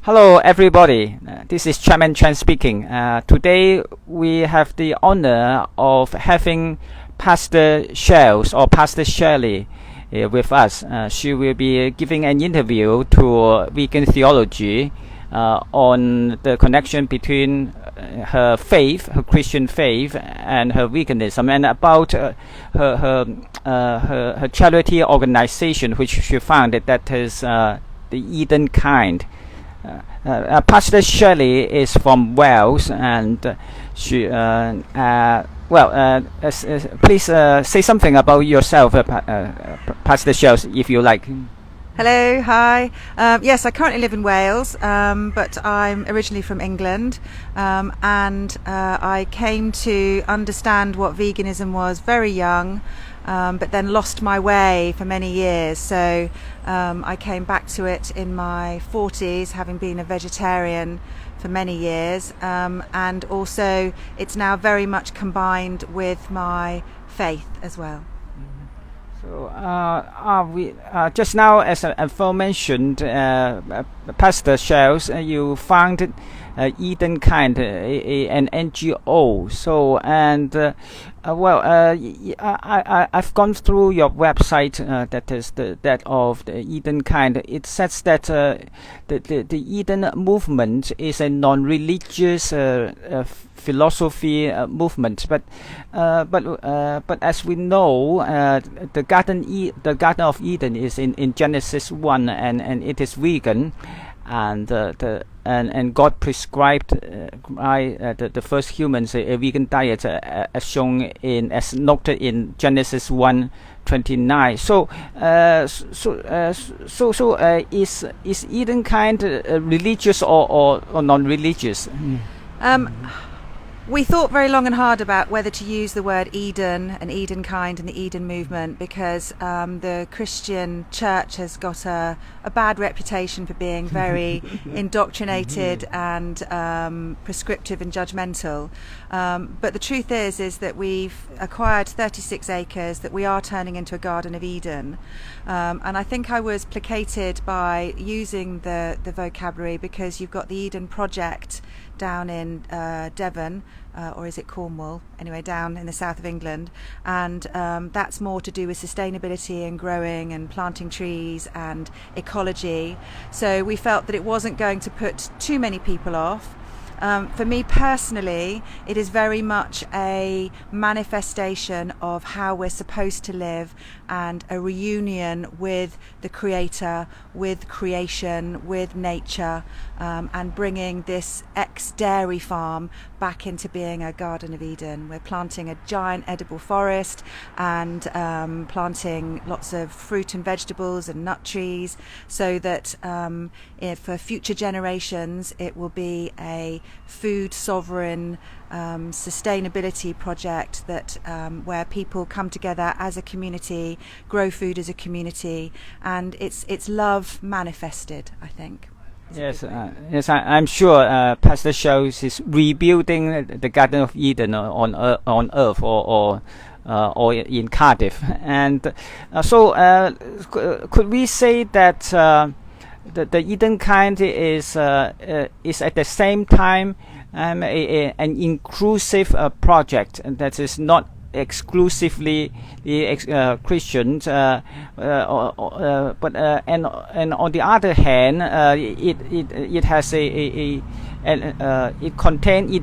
Hello everybody, this is Chen speaking. Today we have the honor of having Pastor Shells or Pastor Shirley with us. She will be giving an interview to Vegan Theology on the connection between her faith, her Christian faith, and her veganism, and about her charity organization, which she founded, that is the Edenkind. Pastor Shirley is from Wales, and she please say something about yourself, Pastor Shirley, if you like. Hello, hi. Yes, I currently live in Wales, but I'm originally from England, and I came to understand what veganism was very young, but then lost my way for many years. So I came back to it in my 40s, having been a vegetarian for many years, and also it's now very much combined with my faith as well. So we just now, as aforementioned, Pastor Shells, you founded Edenkind, an NGO. So, and I've gone through your website, that is that of the Edenkind. It says that the Eden movement is a non-religious philosophy movement, but as we know, the Garden of Eden is in Genesis 1, and it is vegan, and God prescribed the first humans a vegan diet, as noted in Genesis 1:29. So is Edenkind religious or non-religious? We thought very long and hard about whether to use the word Eden and Edenkind and the Eden movement, because the Christian church has got a bad reputation for being very indoctrinated and prescriptive and judgmental. But the truth is that we've acquired 36 acres that we are turning into a Garden of Eden. And I think I was placated by using the vocabulary because you've got the Eden Project down in Devon, or is it Cornwall? Anyway, down in the south of England, and that's more to do with sustainability and growing and planting trees and ecology. So we felt that it wasn't going to put too many people off. For me personally, it is very much a manifestation of how we're supposed to live, and a reunion with the Creator, with creation, with nature, and bringing this ex-dairy farm back into being a Garden of Eden. We're planting a giant edible forest and planting lots of fruit and vegetables and nut trees, so that for future generations it will be a food sovereign sustainability project that where people come together as a community, grow food as a community, and it's love manifested, I think. Yes, I'm sure Pastor Shells is rebuilding the Garden of Eden on Earth or in Cardiff, and so could we say that the Edenkind is at the same time an inclusive project, and that is not exclusively the Christians, but and on the other hand, it has it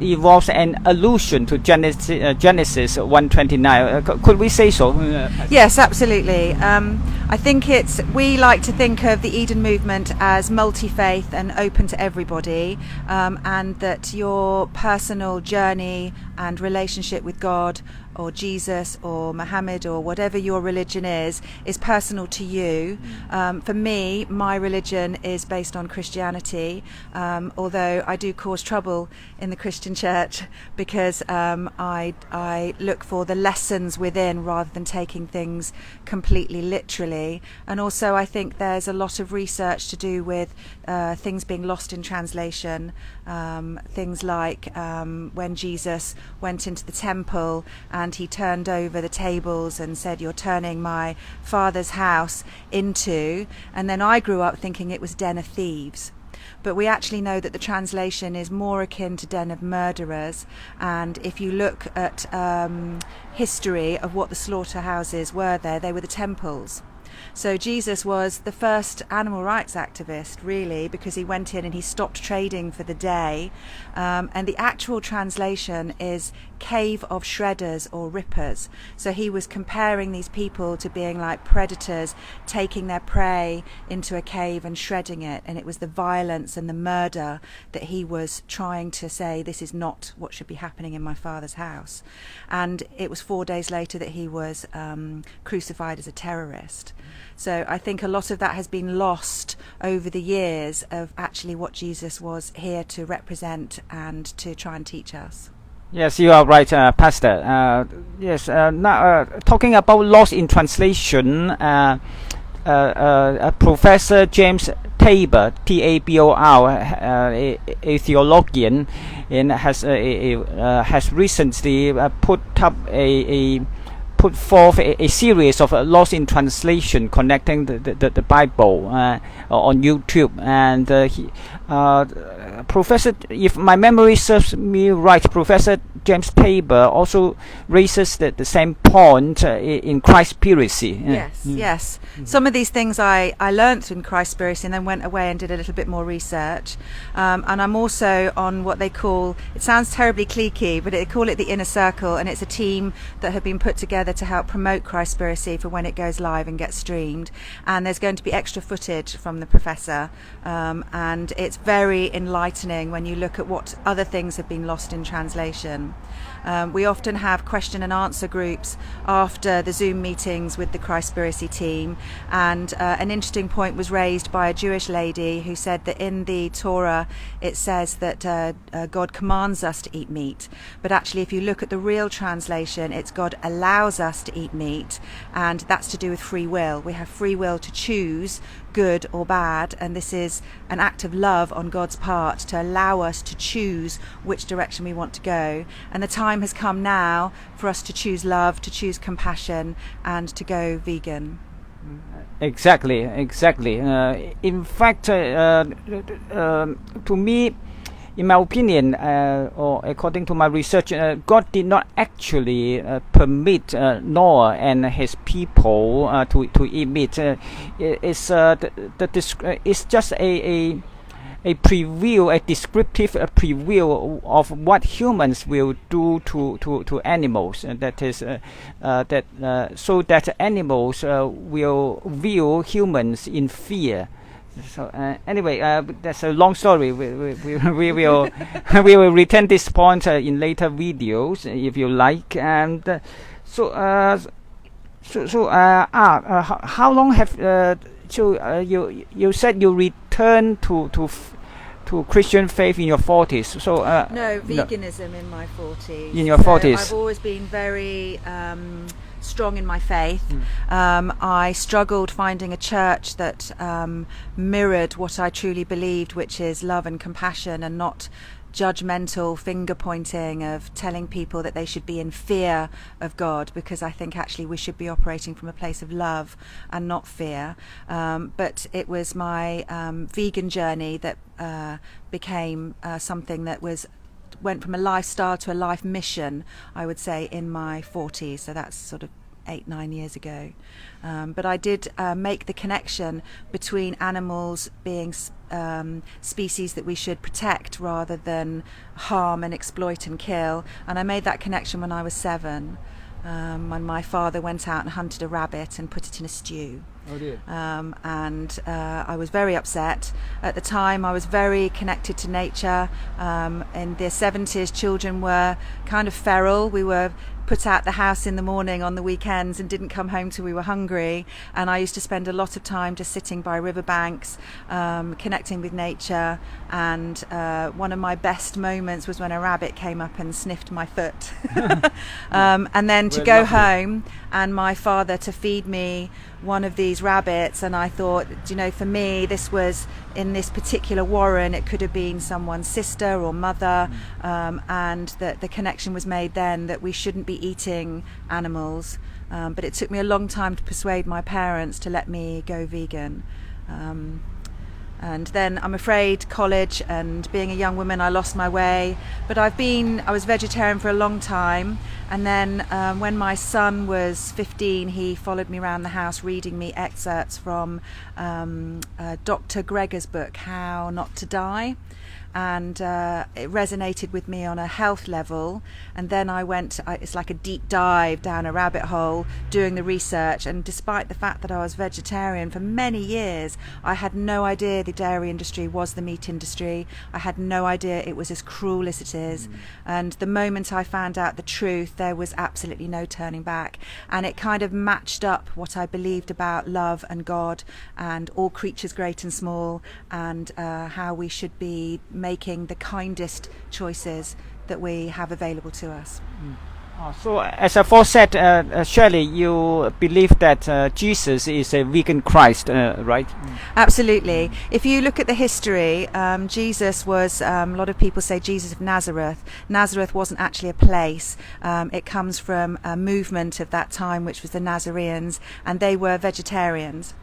involves an allusion to Genesis 1:29. Could we say so? Yes, absolutely. I think we like to think of the Eden movement as multi-faith and open to everybody, and that your personal journey and relationship with God or Jesus or Muhammad or whatever your religion is personal to you. For me, my religion is based on Christianity, although I do cause trouble in the Christian church because I look for the lessons within rather than taking things completely literally. And also I think there's a lot of research to do with things being lost in translation, things like when Jesus went into the temple and he turned over the tables and said, "You're turning my father's house into," and then I grew up thinking it was den of thieves. But we actually know that the translation is more akin to den of murderers, and if you look at history of what the slaughterhouses were there, they were the temples. So Jesus was the first animal rights activist, really, because he went in and he stopped trading for the day. And the actual translation is cave of shredders or rippers. So he was comparing these people to being like predators, taking their prey into a cave and shredding it. And it was the violence and the murder that he was trying to say, this is not what should be happening in my father's house. And it was 4 days later that he was crucified as a terrorist. So I think a lot of that has been lost over the years of actually what Jesus was here to represent and to try and teach us. Yes, you are right, Pastor. Yes, now talking about loss in translation, Professor James Tabor, Tabor, a theologian, and has recently put forth a series of loss in translation connecting the Bible on YouTube, and Professor, if my memory serves me right, Professor James Tabor also raises the same point in Christspiracy. Yes. Some of these things I learnt in Christspiracy and then went away and did a little bit more research. And I'm also on what they call, it sounds terribly cliquey, but they call it the Inner Circle, and it's a team that have been put together to help promote Christspiracy for when it goes live and gets streamed. And there's going to be extra footage from the professor, and it's very enlightening when you look at what other things have been lost in translation. We often have question and answer groups after the Zoom meetings with the Christspiracy team, and an interesting point was raised by a Jewish lady who said that in the Torah it says that God commands us to eat meat, but actually if you look at the real translation, it's God allows us to eat meat, and that's to do with free will. We have free will to choose good or bad, and this is an act of love on God's part to allow us to choose which direction we want to go. And the time has come now for us to choose love, to choose compassion, and to go vegan. Exactly. In fact, to me, in my opinion, or according to my research, God did not actually permit Noah and his people to eat meat. It's just a preview, a descriptive preview of what humans will do to animals, and that is so that animals will view humans in fear. So anyway, that's a long story. We will we will return this point in later videos if you like. And how long have you said you returned to Christian faith in your 40s? So no, veganism in my 40s. In your 40s. I've always been very strong in my faith. I struggled finding a church that mirrored what I truly believed, which is love and compassion, and not judgmental finger pointing of telling people that they should be in fear of God, because I think actually we should be operating from a place of love and not fear. But it was my vegan journey that became something that went from a lifestyle to a life mission, I would say, in my 40s. So that's sort of 8-9 years ago. But I did make the connection between animals being species that we should protect rather than harm and exploit and kill. And I made that connection when I was 7, when my father went out and hunted a rabbit and put it in a stew. Oh dear. And I was very upset. At the time I was very connected to nature. In the 70s, children were kind of feral. We were put out the house in the morning on the weekends and didn't come home till we were hungry, and I used to spend a lot of time just sitting by riverbanks, connecting with nature. And one of my best moments was when a rabbit came up and sniffed my foot. And then to go home and my father to feed me one of these rabbits, and I thought, for me, this was in this particular warren, it could have been someone's sister or mother, and that the connection was made then that we shouldn't be be eating animals, but it took me a long time to persuade my parents to let me go vegan. And then I'm afraid college and being a young woman, I lost my way. But I was vegetarian for a long time. And then when my son was 15, he followed me around the house reading me excerpts from Dr. Greger's book, How Not to Die. And it resonated with me on a health level, and then it's like a deep dive down a rabbit hole doing the research. And despite the fact that I was vegetarian for many years, I had no idea the dairy industry was the meat industry. I had no idea it was as cruel as it is. And the moment I found out the truth, there was absolutely no turning back, and it kind of matched up what I believed about love and God and all creatures great and small, and how we should be making the kindest choices that we have available to us. So, as I first said, Shirley, you believe that Jesus is a vegan Christ, right? Absolutely. If you look at the history, Jesus was, a lot of people say Jesus of Nazareth. Nazareth wasn't actually a place. It comes from a movement of that time, which was the Nazarenes, and they were vegetarians.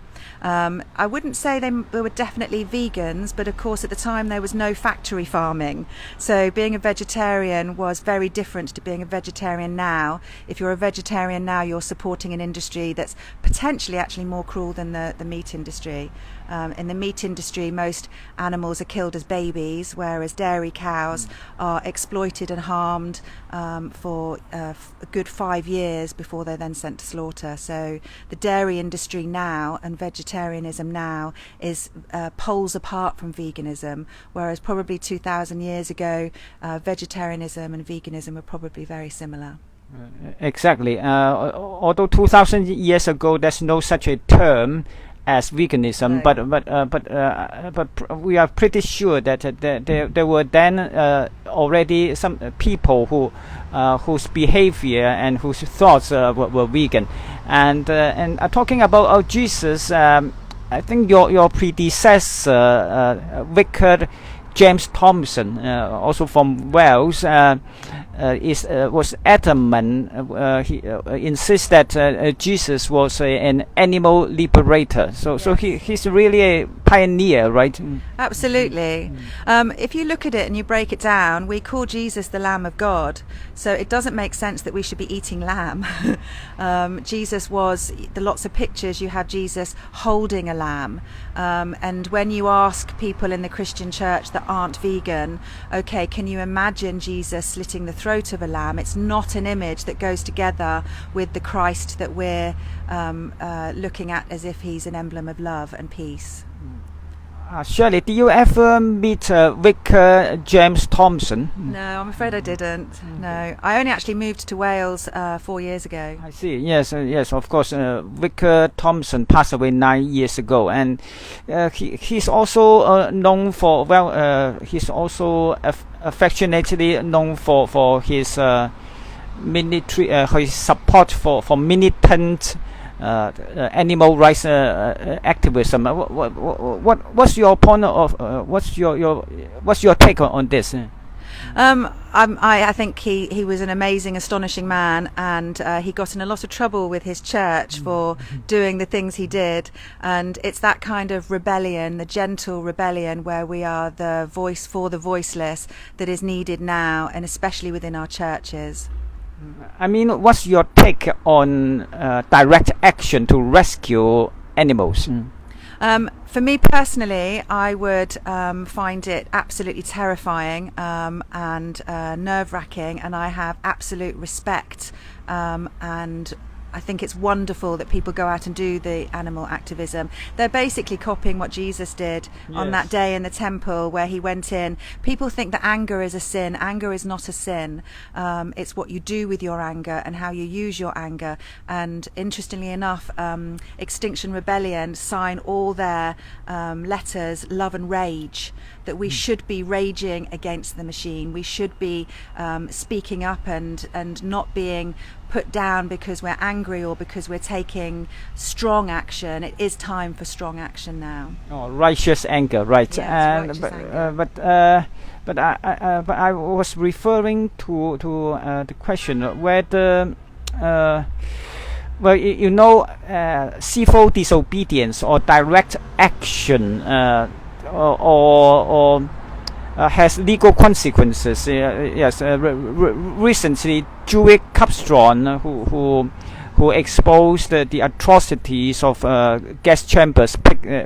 I wouldn't say they were definitely vegans, but of course at the time there was no factory farming. So being a vegetarian was very different to being a vegetarian now. If you're a vegetarian now, you're supporting an industry that's potentially actually more cruel than the meat industry. In the meat industry, most animals are killed as babies, whereas dairy cows are exploited and harmed for a good 5 years before they're then sent to slaughter. So the dairy industry now and vegetarianism now is poles apart from veganism, whereas probably 2,000 years ago, vegetarianism and veganism were probably very similar. Exactly. Although 2,000 years ago, there's no such a term as veganism, no. but we are pretty sure that there were then already some people whose behavior and whose thoughts were vegan, and talking about Jesus, I think your predecessor, Vicar James Thompson, also from Wales, was adamant. He insists that Jesus was an animal liberator. So he's really a pioneer, right? Absolutely. If you look at it and you break it down, we call Jesus the Lamb of God. So it doesn't make sense that we should be eating lamb. Jesus was, lots of pictures, you have Jesus holding a lamb. And when you ask people in the Christian church that aren't vegan, okay, can you imagine Jesus slitting the throat of a lamb? It's not an image that goes together with the Christ that we're looking at as if he's an emblem of love and peace. Shirley, did you ever meet Vicar James Thompson? No, I'm afraid I didn't. No, I only actually moved to Wales 4 years ago. I see. Yes, of course. Vicar Thompson passed away 9 years ago, and he's also known for he's also affectionately known for his military, his support for militant animal rights activism. What's your point of what's your take on this? I think he was an amazing, astonishing man, and he got in a lot of trouble with his church for doing the things he did. And it's that kind of rebellion, the gentle rebellion, where we are the voice for the voiceless, that is needed now, and especially within our churches. I mean, what's your take on direct action to rescue animals? For me personally, I would find it absolutely terrifying and nerve-wracking, and I have absolute respect and I think it's wonderful that people go out and do the animal activism. They're basically copying what Jesus did on that day in the temple where he went in. People think that anger is a sin. Anger is not a sin. It's what you do with your anger and how you use your anger. And interestingly enough, Extinction Rebellion sign all their letters, love and rage, that we should be raging against the machine. We should be speaking up and not being put down because we're angry or because we're taking strong action. It is time for strong action now. Oh, righteous anger, right? Yes, righteous anger. But I was referring to the question whether civil disobedience or direct action or has legal consequences. Yes, recently Jewish Capstone who exposed the atrocities of gas chambers,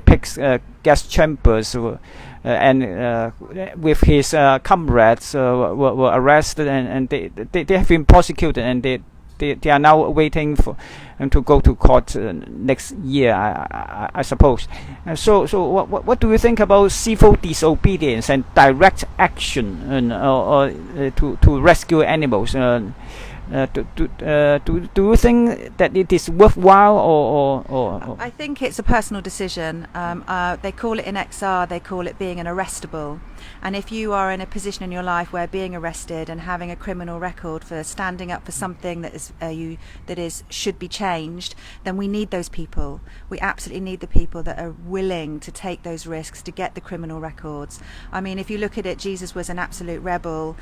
pigs gas chambers, and with his comrades were arrested, and they have been prosecuted, and they are now waiting for to go to court next year, I suppose. So what do you think about civil disobedience and direct action to rescue animals? Do you think that it is worthwhile or? I think it's a personal decision. They call it in XR, they call it being an arrestable. And if you are in a position in your life where being arrested and having a criminal record for standing up for something that should be changed, then we need those people. We absolutely need the people that are willing to take those risks to get the criminal records. I mean, if you look at it, Jesus was an absolute rebel.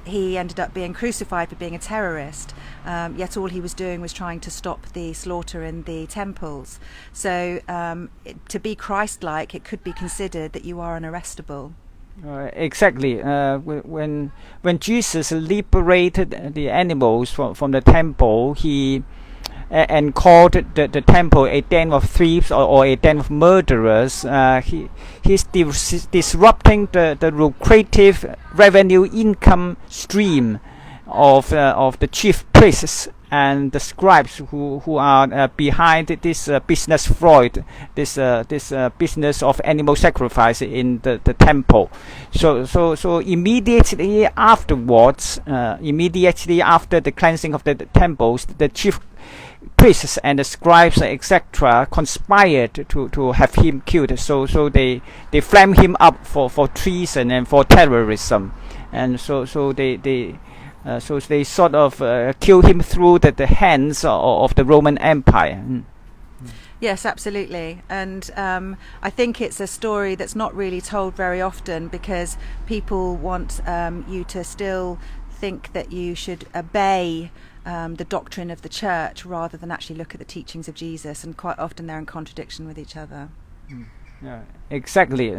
He ended up being crucified for being a terrorist. Yet all he was doing was trying to stop the slaughter in the temples. So to be Christ-like, it could be considered that you are an arrestable. Exactly. When Jesus liberated the animals from the temple, he and called the temple a den of thieves or a den of murderers. He's disrupting the lucrative revenue income stream of the chief priests and the scribes who are behind this business fraud, this business of animal sacrifice in the temple. So immediately afterwards, immediately after the cleansing of the temples, the chief priests and the scribes, etc., conspired to have him killed. So they flame him up for treason and for terrorism, and so they sort of kill him through the hands of the Roman Empire. Yes, absolutely. And I think it's a story that's not really told very often, because people want you to still think that you should obey the doctrine of the church rather than actually look at the teachings of Jesus, and quite often they're in contradiction with each other. Yeah, exactly.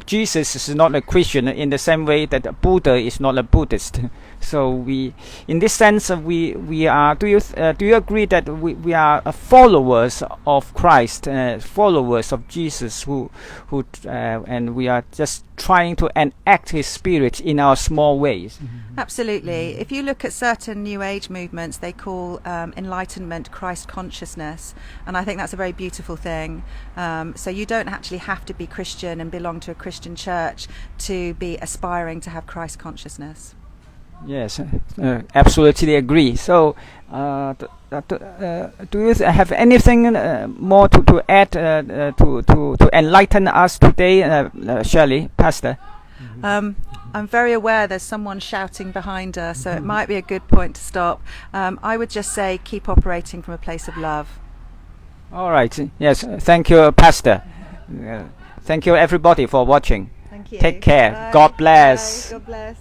Jesus is not a Christian in the same way that Buddha is not a Buddhist. So we, in this sense, we are. Do you agree that we are followers of Christ, followers of Jesus, and we are just trying to enact His Spirit in our small ways? Absolutely. If you look at certain New Age movements, they call Enlightenment Christ consciousness, and I think that's a very beautiful thing. So you don't actually have to be Christian and belong to a Christian church to be aspiring to have Christ consciousness. Yes, absolutely agree. So, do you have anything more to add to enlighten us today, Shirley, Pastor? I'm very aware there's someone shouting behind us, so it might be a good point to stop. I would just say keep operating from a place of love. All right. Yes. Thank you, Pastor. Thank you, everybody, for watching. Thank you. Take care. Bye. God bless. Bye. God bless.